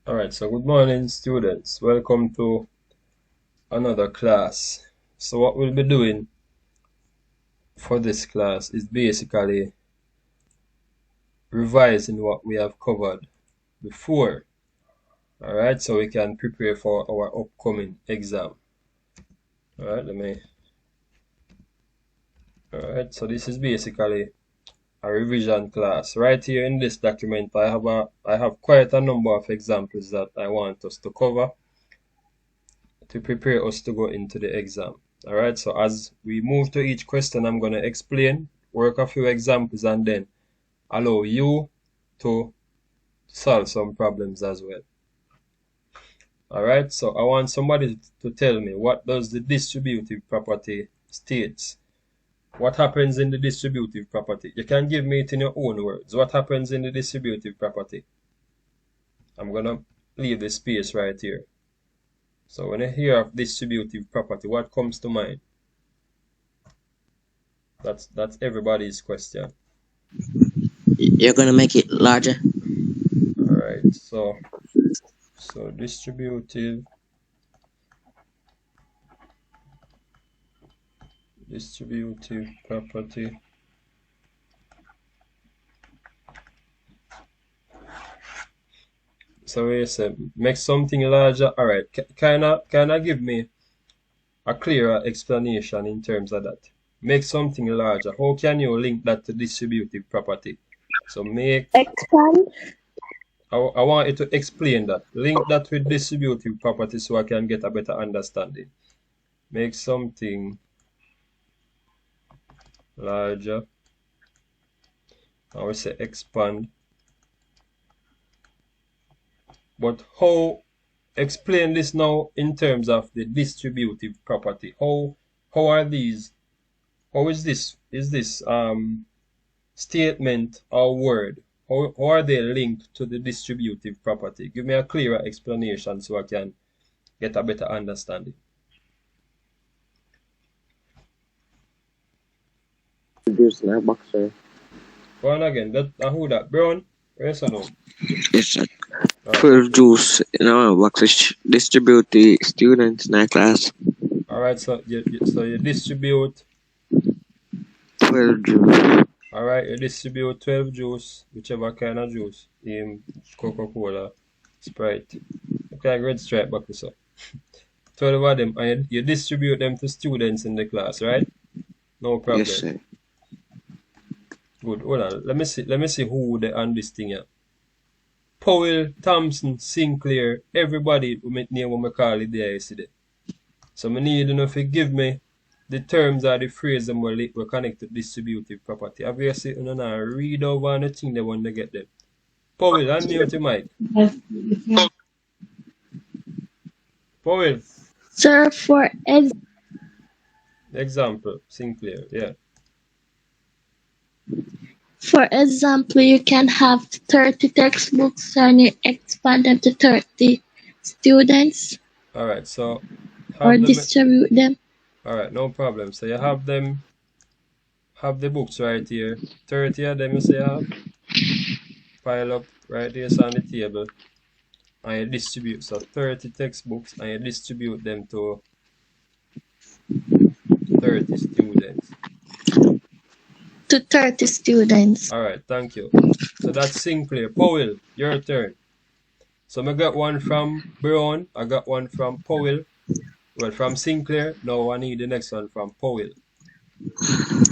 All right, so good morning, students. Welcome to another class. So what we'll be doing for this class is basically revising what we have covered before. All right, so we can prepare for our upcoming exam. All right, all right, so this is basically a revision class. Right here in this document, I have quite a number of examples that I want us to cover to prepare us to go into the exam. All right, so as we move to each question, I'm going to explain, work a few examples, and then allow you to solve some problems as well. All right, so I want somebody to tell me, what does the distributive property states? What happens in the distributive property? You can give me it in your own words. What happens in the distributive property? I'm going to leave the space right here. So when you hear of distributive property, what comes to mind? That's everybody's question. You're gonna make it larger. All right, so distributive property. So we say make something larger. All right, kinda give me a clearer explanation in terms of that. Make something larger. How can you link that to distributive property? So Expand. I want you to explain that. Link that with distributive property so I can get a better understanding. Make something larger. I will say expand. But how explain this now in terms of the distributive property? How are these? How is this statement or word? How are they linked to the distributive property? Give me a clearer explanation so I can get a better understanding. Juice in a box, sir. Go on again. Who that? Brown? Yes or no? Yes, sir. All right. 12 juice in a box distribute the students in our class. All right. So you distribute. 12 juice. All right. You distribute 12 juice, whichever kind of juice. Coca-Cola, Sprite. Okay, red stripe back this up. 12 of them, and you distribute them to students in the class, right? No Yes, problem. sir. Good. Hold on. Let me see who they on this thing here. Powell, Thompson, Sinclair, everybody who met name what I call it there yesterday. So I need you to give me the terms or the phrase that we connect to distributive property. Obviously, you know, read over and the thing they want to get them. Powell, unmute your mic. Powell. Sir, Example, Sinclair, yeah. for example, you can have 30 textbooks and you expand them to 30 students All right, so or have them. distribute them. All right, no problem. So you have them, have the books right here. 30 of them you say you have. Pile up right there on the table. And you distribute. So 30 textbooks and you distribute them to 30 students. To 30 students. All right, thank you. So that's Sinclair. Powell, your turn. So I got one from Brown. I got one from Powell. Well, from Sinclair. Now I need the next one from Powell.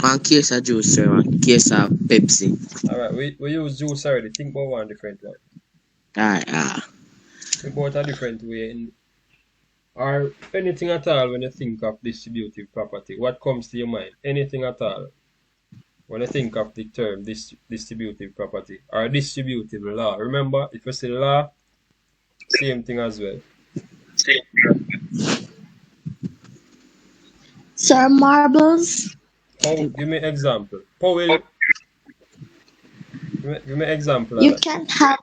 One case of juice, sir. One case of Pepsi. All right, we use juice already. Think about one different one. Alright, Think about a different way or anything at all when you think of distributive property. What comes to your mind? Anything at all when you think of the term distributive property or distributive law. Remember, if you say law, same thing as well. Sir, marbles. Oh, give me example. Powell, give me example of You that. can have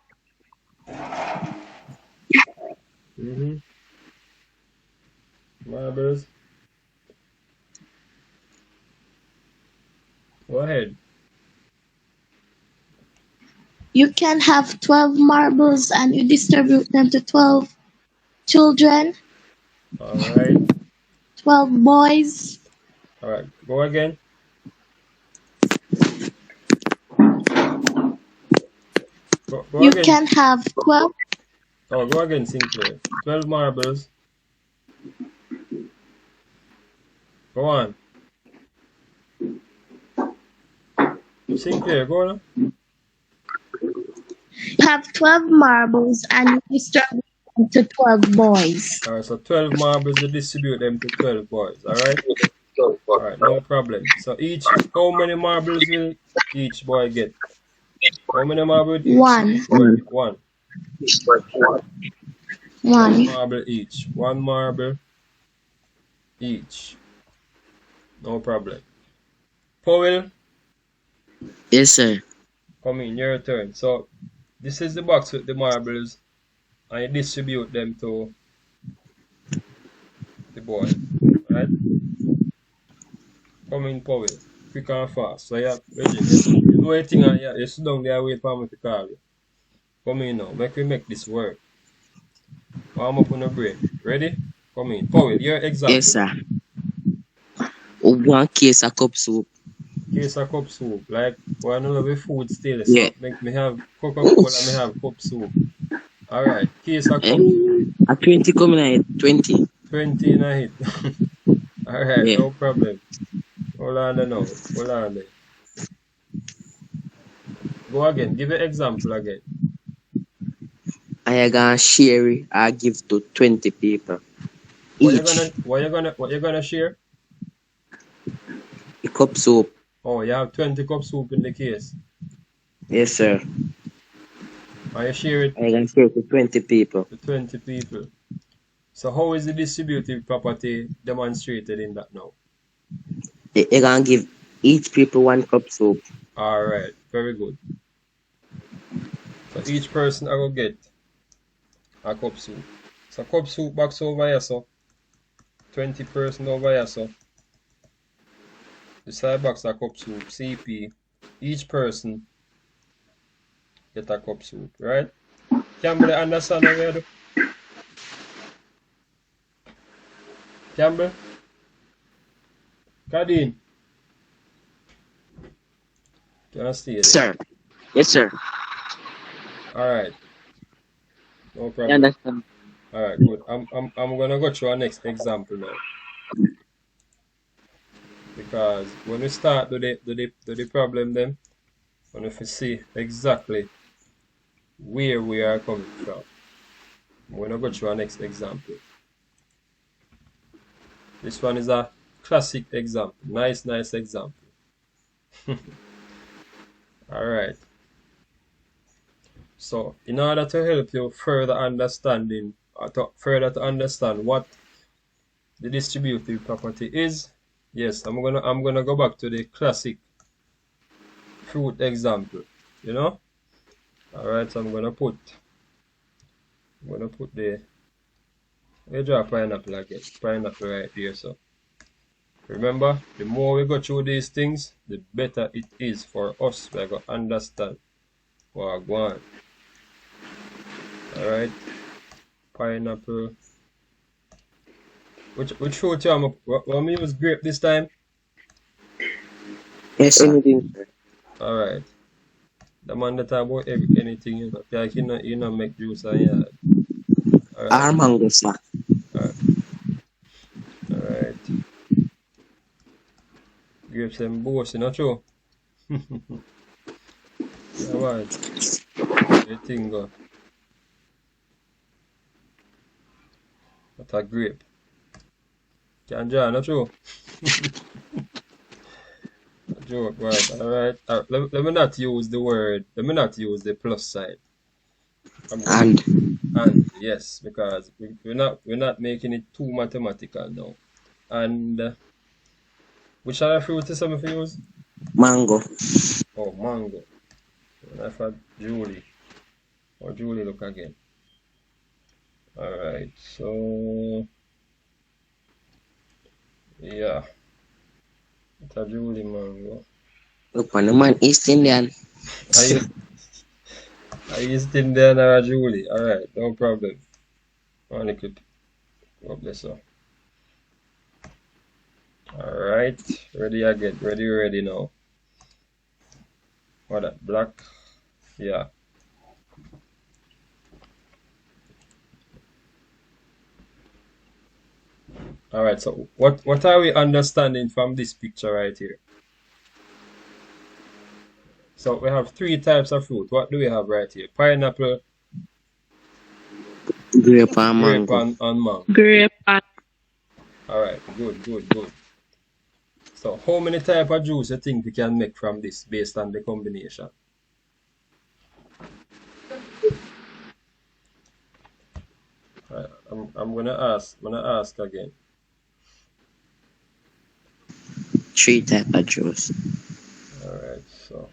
Marbles. Go ahead. You can have 12 marbles and you distribute them to 12 children, Alright. 12 boys. Alright. Go again. Go You again. can have 12. Oh, go again, Sinclair. 12 marbles. Go on. Sinclair, go on. You have 12 marbles and you distribute them to 12 boys. Alright, so 12 marbles, you distribute them to 12 boys. Alright? Alright, no problem. So how many marbles will each boy get? How many marbles will One. each boy get? One. One One. marble each. One marble each. No problem. Powell, Yes, sir. come in, your turn. So, this is the box with the marbles, and you distribute them to the boy. Right? Come in, Powell. Quick and fast. So, yeah, Reggie, you know anything, and you sit down there wait for me to call you. Come in now. Make this work. Warm up on the brain. Ready? Come in. Powell, your example. Yes, sir. 1 case of cup soup. Case of cup soup. Like, I know the food still. So, Yeah. make me have Coca-Cola, me have cup soup. Alright. Case of cup soup. A 20 coming at 20. 20 in a hit. Alright, Yeah. no problem. Hold on there now. Hold on there. Go again. Give an example again. I gonna share it. I give to 20 people. Each. What you gonna share? A cup soup. Oh, you have 20 cup soup in the case. Yes, sir. And you share it I gonna share it to 20 people. to 20 people. So how is the distributive property demonstrated in that now? They gonna give each people 1 cup soup. Alright, very good. So each person I will get a cup soup. So cup soup box over here, so 20 person over here, so the side box a cup soup, CP. Each person get a cup soup, right? Campbell, understand what we do? Campbell? Kadeen? Can I stay there? Sir. Yes, sir. Alright. No You problem. understand? Alright, good. I'm gonna go through our next example now. Because when we start do the problem then, when we see exactly where we are coming from. I'm gonna go through our next example. This one is a classic example. Nice example. Alright. So in order to help you further understanding or to understand what the distributive property is, yes, I'm gonna go back to the classic fruit example. You know? Alright, so I'm gonna put the we draw pineapple again. Pineapple right here, so remember, the more we go through these things, the better it is for us. We're gonna understand what going on. Alright. Pineapple. Which fruit you am want me use grape this time? Yes, sir. Anything, sir. Alright. The man that talk about anything, you know. Like you know make juice and yeah. Our mango, sir. Alright. Grapes and boss, you know true? Alright. The thing go. What a grape. Can draw, not true? Joke, right? Alright. Let me not use the word. Let me not use the plus sign. And yes, because we're not making it too mathematical now. And which other fruit is something for use? Mango. Oh, mango. And I thought Julie. Or Julie look again. Alright, so yeah. It's a Julie mango. Look on the man, East Indian. Are you still there now, Julie? Alright, no problem. Only could God bless her. Alright, ready again. Ready now. What that? Black? Yeah. Alright, so what are we understanding from this picture right here? So we have three types of fruit. What do we have right here? Pineapple, Grape and grape, mango. and mango. Grape and Alright, good. So how many type of juice you think we can make from this based on the combination? Alright, I'm gonna ask again. 3 type of juice. Alright, so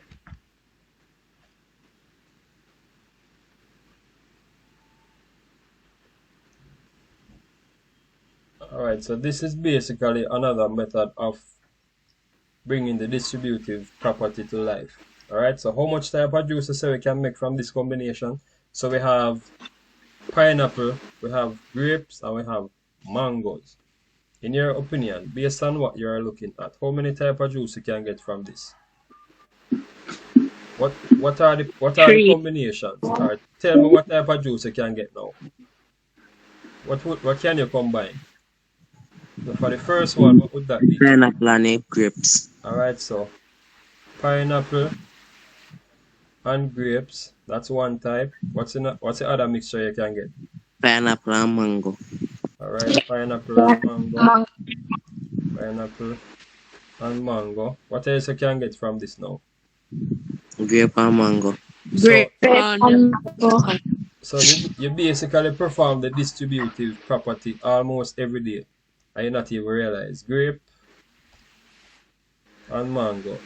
alright, so this is basically another method of bringing the distributive property to life. Alright, so how much type of juices we can make from this combination? So we have pineapple, we have grapes, and we have mangoes. In your opinion, based on what you are looking at, how many type of juice you can get from this? What are the Three. combinations? Or tell me what type of juice you can get now. What can you combine? So for the first one, what would that be? Pineapple and grapes. Alright, so pineapple and grapes, that's one type. What's the other mixture you can get? Pineapple and mango. Alright, pineapple and mango. Pineapple and mango. What else you can get from this now? Grape and mango. grape and mango. So you basically perform the distributive property almost every day. And you not even realize. Grape and mango.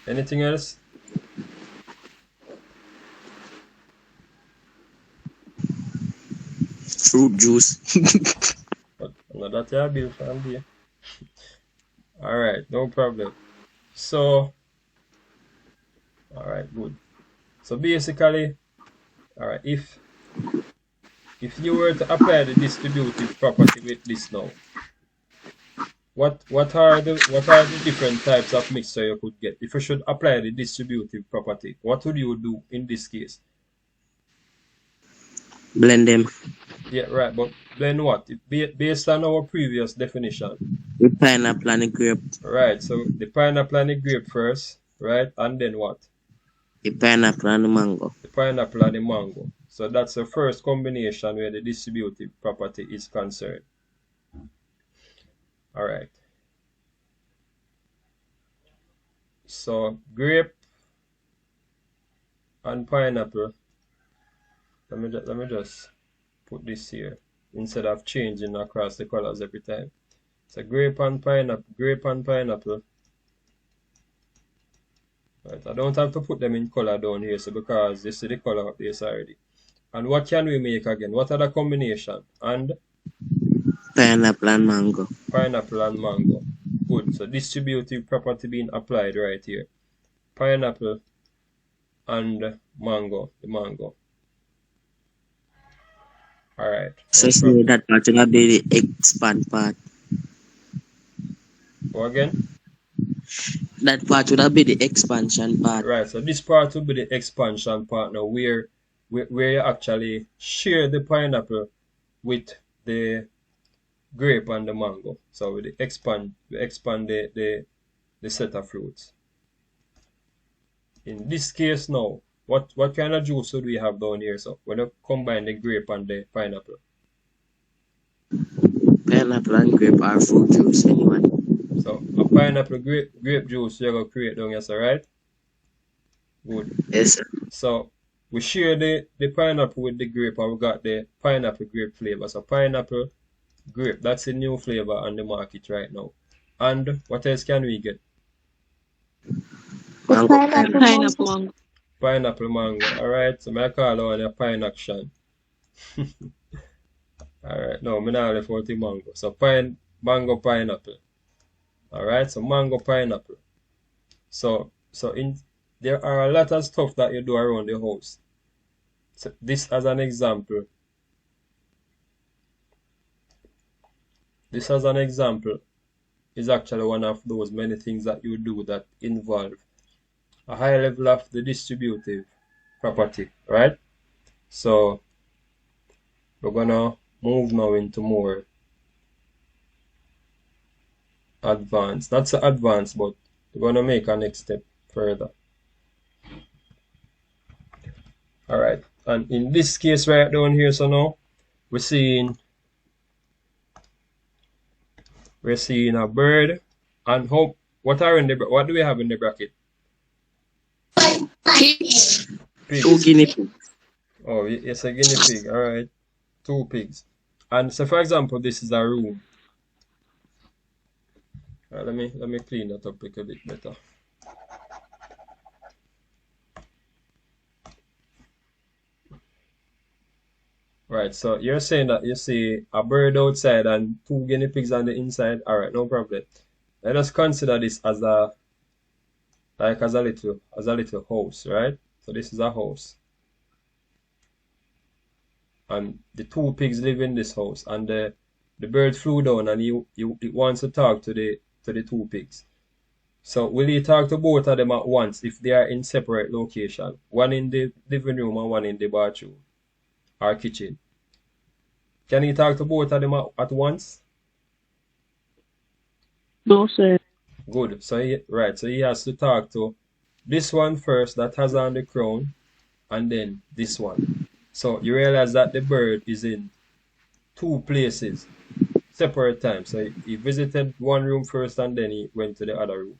Anything else? Fruit juice. But that you build from there. Alright, no problem. So alright, good. So basically, alright, if you were to apply the distributive property with this now, what are the different types of mixture you could get? If you should apply the distributive property, what would you do in this case? Blend them. Yeah, right, but blend what? Based on our previous definition. The pineapple and the grape. Right, so the pineapple and the grape first, right? And then what? The pineapple and the mango. The pineapple and the mango. So that's the first combination where the distributive property is concerned. Alright. So grape and pineapple. Let me just put this here instead of changing across the colors every time. So grape and pineapple. Right, I don't have to put them in color down here, so because you see the color up there already. And what can we make again? What are the combination? And Pineapple and mango. pineapple and mango. Good. So distributive property being applied right here. Pineapple and mango. The mango. Alright. So say that part will be the expand part. Go again? That part would be the expansion part. Right. So this part will be the expansion part now where you actually share the pineapple with the grape and the mango. So we expand the set of fruits. In this case now, what kind of juice would we have down here? So when you combine the grape and the pineapple. Pineapple and grape are fruit juice anyway. So a pineapple grape juice you're gonna create down here, so right? Good. Yes, sir. So we share the pineapple with the grape and we got the pineapple grape flavor. So pineapple grape, that's a new flavor on the market right now. And what else can we get? Mango, Pineapple mango. Pineapple mango. Alright, so I call it one a pine action. Alright, no, I'm not left out the mango. So mango pineapple. Alright, so mango pineapple. So in there are a lot of stuff that you do around the house. So this as an example. This as an example is actually one of those many things that you do that involve a high level of the distributive property, right? So we're gonna move now into more advanced, not so advanced, but we're gonna make a next step further. All right, and in this case right down here, so now we're seeing a bird, and what do we have in the bracket? Pigs. Pigs. 2 guinea pigs. Oh, it's a guinea pig. All right, 2 pigs. And so, for example, this is a room. All right, let me clean that up a little bit better. Right, so you're saying that you see a bird outside and 2 guinea pigs on the inside. All right, no problem. Let us consider this as a little house, right? So this is a house, and the 2 pigs live in this house, and the bird flew down, and it wants to talk to the 2 pigs. So will he talk to both of them at once if they are in separate location, one in the living room and one in the bathroom or kitchen? Can he talk to both of them at once? No, sir. Good. So he has to talk to this one first that has on the crown, and then this one. So you realize that the bird is in 2 places, separate times. So he visited one room first and then he went to the other room.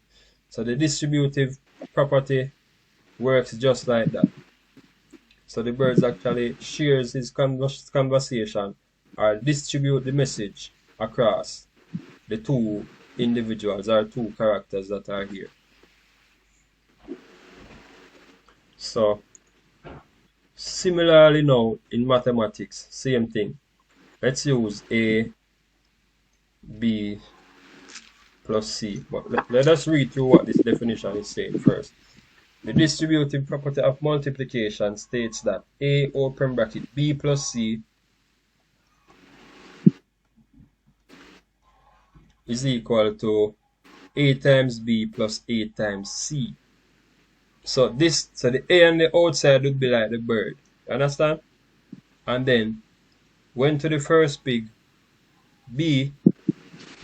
So the distributive property works just like that. So the bird actually shares his conversation or distribute the message across the 2 individuals or 2 characters that are here. So similarly now in mathematics, same thing. Let's use A, B plus C. But let us read through what this definition is saying first. The distributive property of multiplication states that A open bracket B plus C is equal to A times B plus A times C. So the A on the outside would be like the bird. You understand? And then went to the first pig B,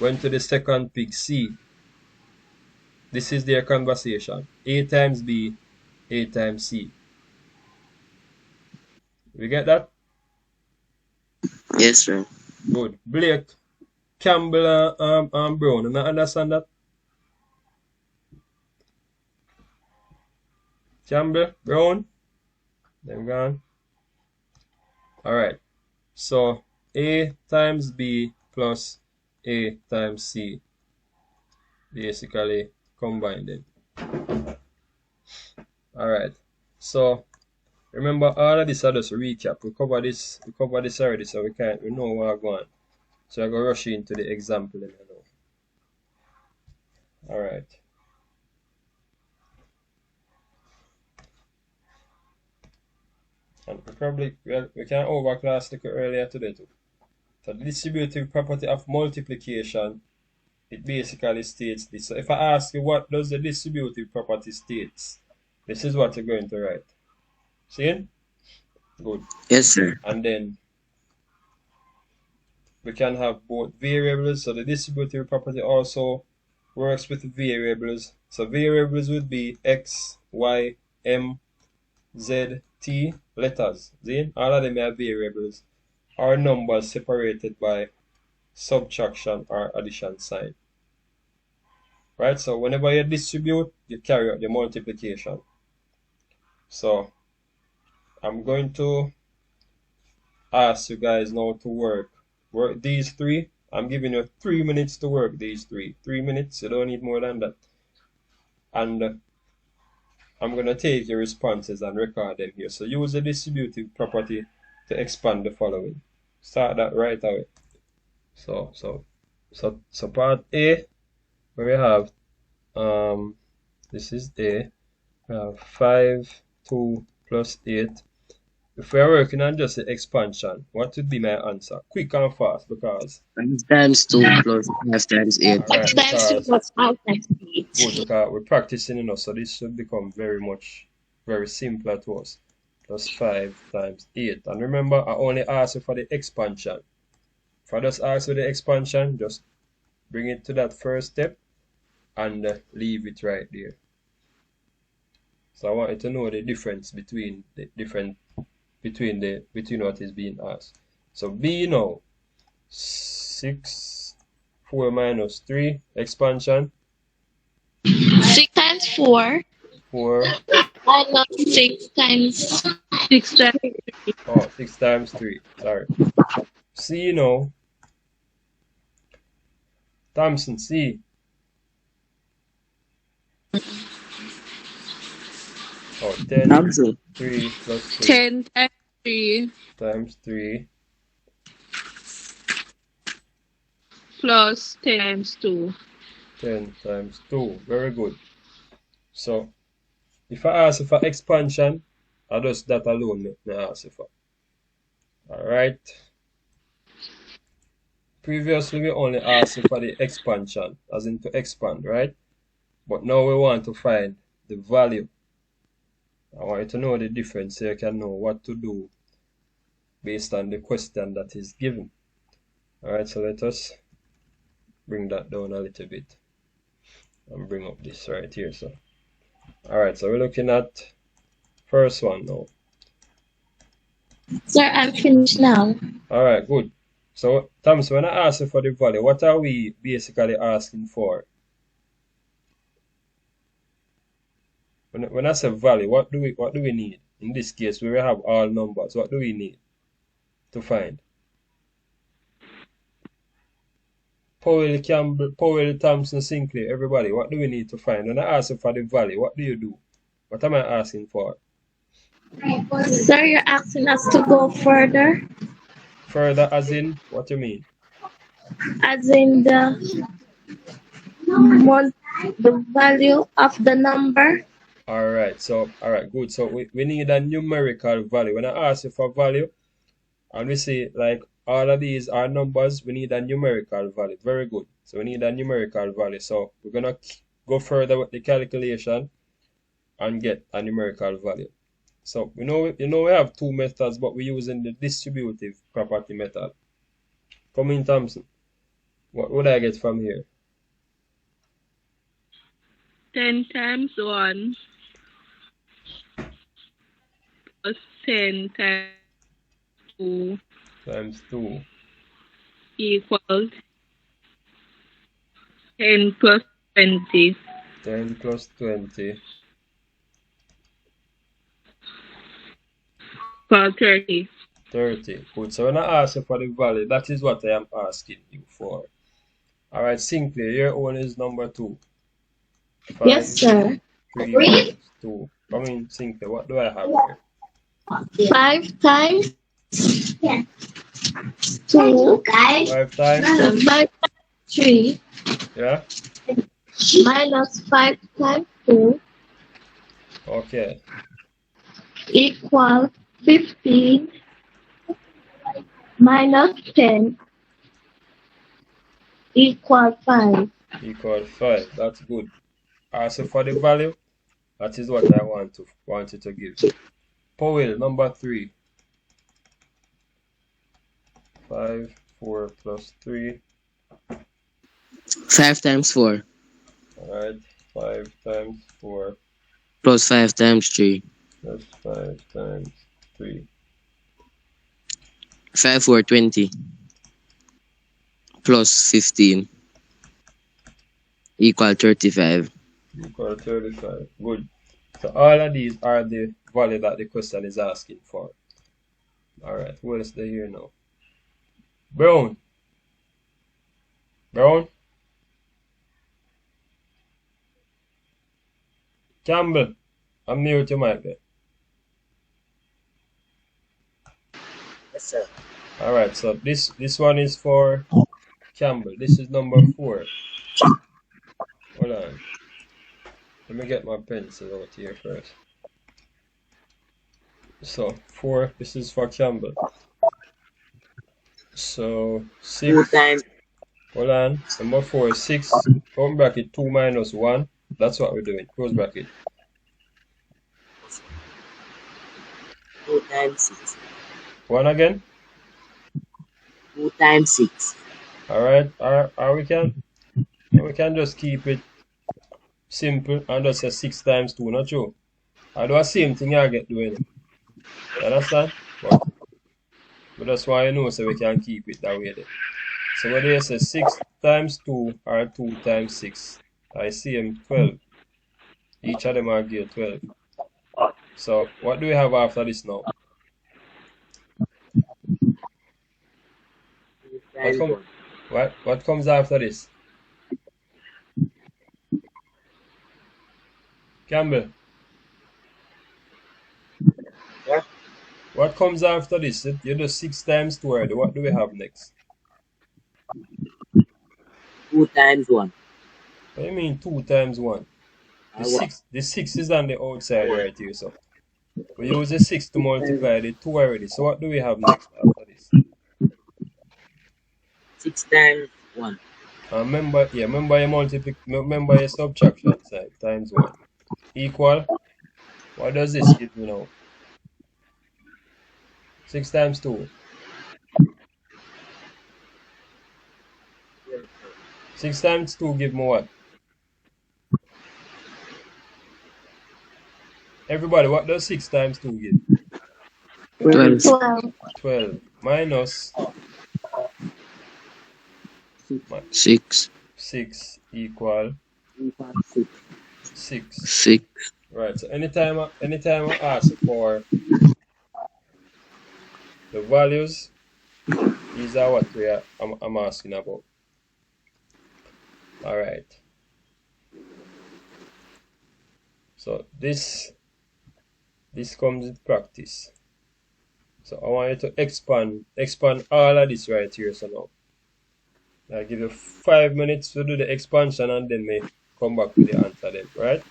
went to the second pig C. This is their conversation. A times B, A times C. We get that? Yes, sir. Good. Blake, Campbell, and Brown. You understand that? Campbell, Brown, them gone. Alright. So A times B plus A times C. Basically combined it. Alright. So remember all of this are just a recap. We covered this already, so we know where we're going. So I'm gonna rush into the example now. Alright. And we can overclass the earlier today too. So the distributive property of multiplication, it basically states this. So if I ask you what does the distributive property states, this is what you're going to write. See? Good. Yes, sir. And then we can have both variables. So the distributive property also works with variables. So variables would be X, Y, M, Z, T, letters. See? All of them are variables or numbers separated by subtraction or addition sign. Right? So whenever you distribute, you carry out the multiplication. So I'm going to ask you guys now to work these 3. I'm giving you 3 minutes to work these 3. 3 minutes, you don't need more than that. And I'm going to take your responses and record them here. So use the distributive property to expand the following. Start that right away. So part A, where we have this is A, 5, 2 plus 8. If we are working on just the expansion, what would be my answer? Quick and fast because 5 times 2 plus 5 times 8. alright, Times 2 because plus 5 times 8. good because we're practicing enough, so this should become very simpler to us. Plus 5 times 8. And remember, I only asked you for the expansion. If I just ask for the expansion, just bring it to that first step and leave it right there. So I want you to know the difference between what is being asked. So B now, 6, 4 minus 3, expansion, 6 times 4 4, minus 6 times 6 times 3. oh, 6 times 3, sorry. C now, Thompson, C. Oh, 10, Thompson. 3 plus 3 10 times 3 times 3 plus 10 times 2. 10 times 2. Very good. So, if I ask for expansion, I just that alone me ask for. Alright. Previously, we only asked for the expansion, as in to expand, right? But now we want to find the value. I want you to know the difference so you can know what to do based on the question that is given. Alright, so let us bring that down a little bit and bring up this right here. So, alright, so we're looking at first one now. Sir, I'm finished now. Alright, good. So, Thomas, when I ask you for the value, what are we basically asking for? When I say value, what do we need? In this case, we will have all numbers. What do we need to find? Powell, Campbell, Powell, Thompson, Sinclair, everybody, what do we need to find? When I ask you for the value, what do you do? What am I asking for? Sir, you're asking us to go further, Further as in, what do you mean? as in the value of the number. Alright, good. So we need a numerical value. When I ask you for value, and we say like all of these are numbers, we need a numerical value. Very good. So we need a numerical value. So we're gonna go further with the calculation and get a numerical value. So we have two methods, but we're using the distributive property method. Come in, Thompson. What would I get from here? 10 times 1 plus 10 times 2 Times 2. equals 10 plus 20 10 plus 20 equals 30. 30. Good. So when I ask you for the value, that is what I am asking you for. Alright, Sinclair, your own is number 2. 5, Yes, sir. 3 minus 2. Come in, Sinclair. What do I have here? 5 times 2 5 times? 5 times 3 Yeah? minus 5 times 2 Okay. equal 15 minus 10 equal 5. Equal 5. That's good. Ask you for the value. That is what I want you to give. Powell, number 3. 5, 4 plus 3. 5 times 4 Alright. 5 times 4 plus 5 times 3. plus 5 times 3. 5 4 20 plus 15 equal 35. Equal 35. Good. So all of these are the value that the question is asking for. Alright, who else there here now? Brown. Brown. Campbell. Unmute your mic there. Yes, sir. Alright, so this one is for Campbell. This is number 4. Hold on. Let me get my pencil out here first. So 4, this is for Campbell. So 6. 2 times Hold on. Number 4 is 6. Open bracket 2 minus 1. That's what we're doing. Close bracket. 2 times 6. 1 again. 2 times 6. Alright. Or we can just keep it simple and just say 6 times 2, not true. I do the same thing I get doing. You understand? But that's why I know so we can keep it that way there. So what do you say? 6 times 2 or 2 times 6. I see them 12. Each of them are give 12. So what do we have after this now? 2 times 1. What comes after this? Campbell. Yeah. What comes after this? You do 6 times 2 already. What do we have next? 2 times 1. What do you mean 2 times 1? The 6 is on the outside right here, so we use the 6 to multiply the 2 already. So what do we have next after this? 6 times 1. Remember your subtraction side times 1 equal. What does this give me now? 6 times 2. 6 times 2 give me what? Everybody, what does 6 times 2 give? 12. 12. 12 minus 6. 6 equal 6. 6. 6. Right, so anytime I ask for the values, these are what I'm asking about. Alright. So this comes with practice. So I want you to expand all of this right here. So now I'll give you 5 minutes to do the expansion and then may come back with the answer then, right?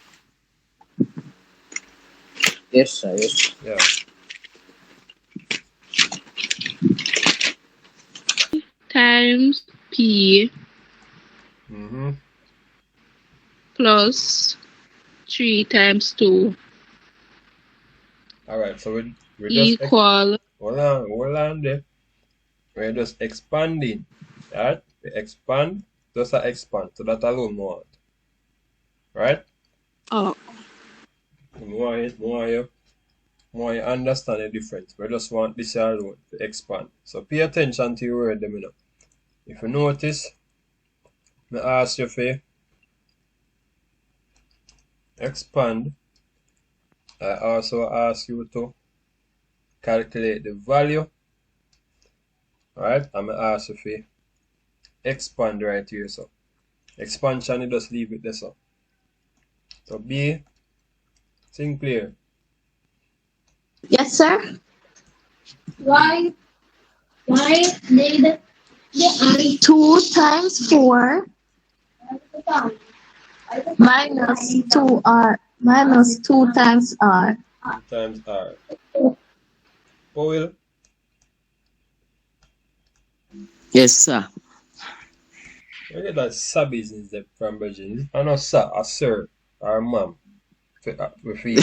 Yes, sir. Yes. Yeah. Times P Mm-hmm. plus 3 times 2 Alright, so we just equal hold on there. We're just expanding. Right? We expand, just a expand. So that alone we want. Right? oh, More you understand the difference. We just want this alone to expand. So pay attention to your word them, you know. If you notice, I ask you for expand. I also ask you to calculate the value. Alright? I'm going to ask you for expand right here. So expansion, you just leave it there. So be think clear. Yes, sir. Why did 2 times 4 minus 2 times R? 2 times R. Powell? Yes, sir. Look at that sir business there from Virgin. I know sir, a sir, or ma'am. We feel.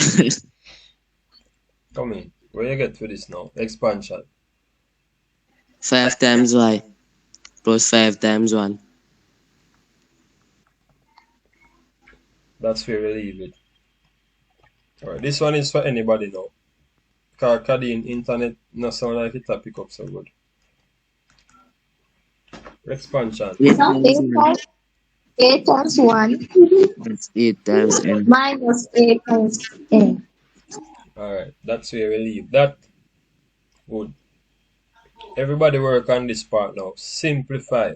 Come in. Where you get for this now? Expansion. 5 times y plus 5 times 1. That's where we leave it. Alright, this one is for anybody now. Because the internet no sound like it pick up so good. Expansion. 8 times 8 times 1 That's 8 times n. minus 8 times n. Alright, that's where we leave that. Good. Everybody work on this part now. Simplify.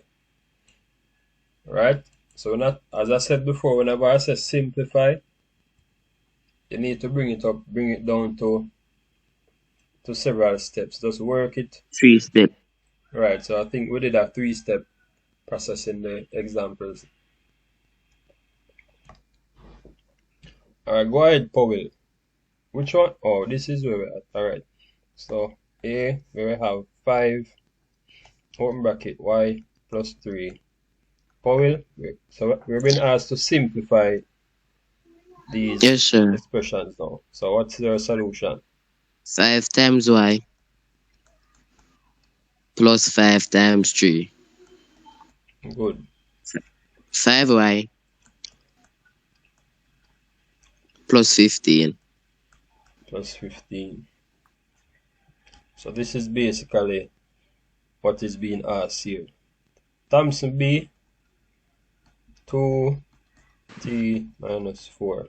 Right? So not, as I said before, whenever I say simplify, you need to bring it down to several steps. Just work it. 3 step. Right, so I think we did a 3-step process in the examples. Alright, go ahead, Powell. Which one? Oh, this is where we're at. Alright. So A, where we have 5, open bracket, y plus 3. Powell, so we've been asked to simplify these Yes, sir. expressions now. So what's your solution? 5 times y plus 5 times 3. Good. 5y plus 15. Plus 15. So this is basically what is being asked here. Thompson B, 2t minus 4.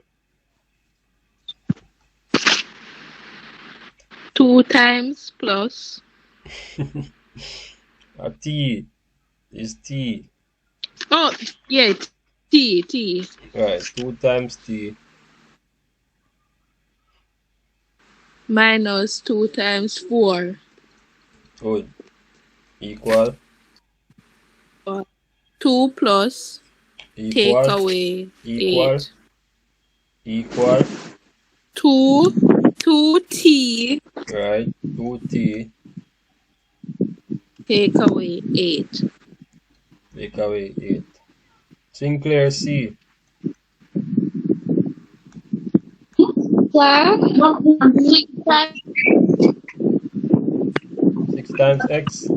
2 times plus. A t is t. Oh, yeah. T. Right, 2 times t Minus 2 times 4. good equal 2 plus. Take equal away equal 8. equal 2t. right 2t Take away 8. take away 8. Sinclair C, Class 6 times x.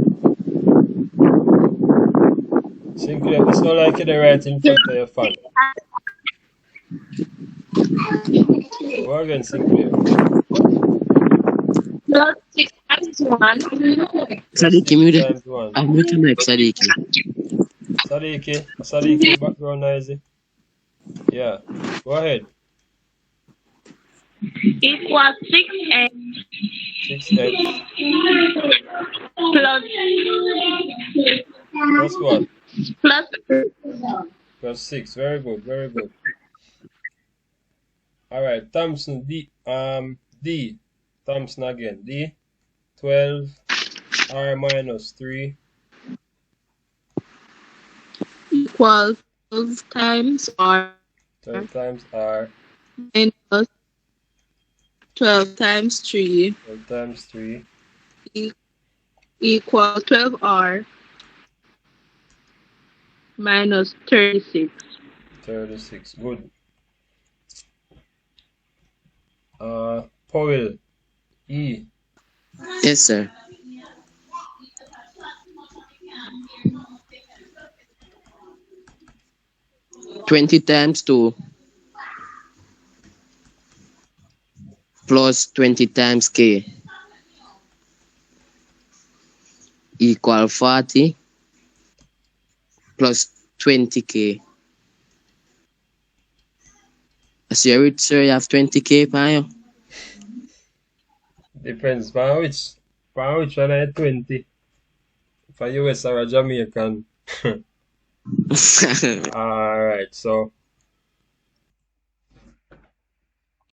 Sinclair, it's not like you're right in front of your phone. Go again, Sinclair. plus 6 times 1. Sadiki, mute it. Times 1. I'm muting my Sadiki. Sadiki, background noisy. Yeah, go ahead. Equals 6x 6x plus plus what? plus Plus 6. Very good, very good. Alright, Thompson D. Thompson again. D. 12 R minus 3 Equals 12 times r 12 times R minus 12 times 3 12 times 3 equal 12r minus 36. 36. Good. Powell E. Yes, sir. 20 times 2 plus 20 times k equal 40 plus 20k. As you read, sir, you have 20k, pa. Depends. For which one I 20? For US or a Jamaican. Alright, so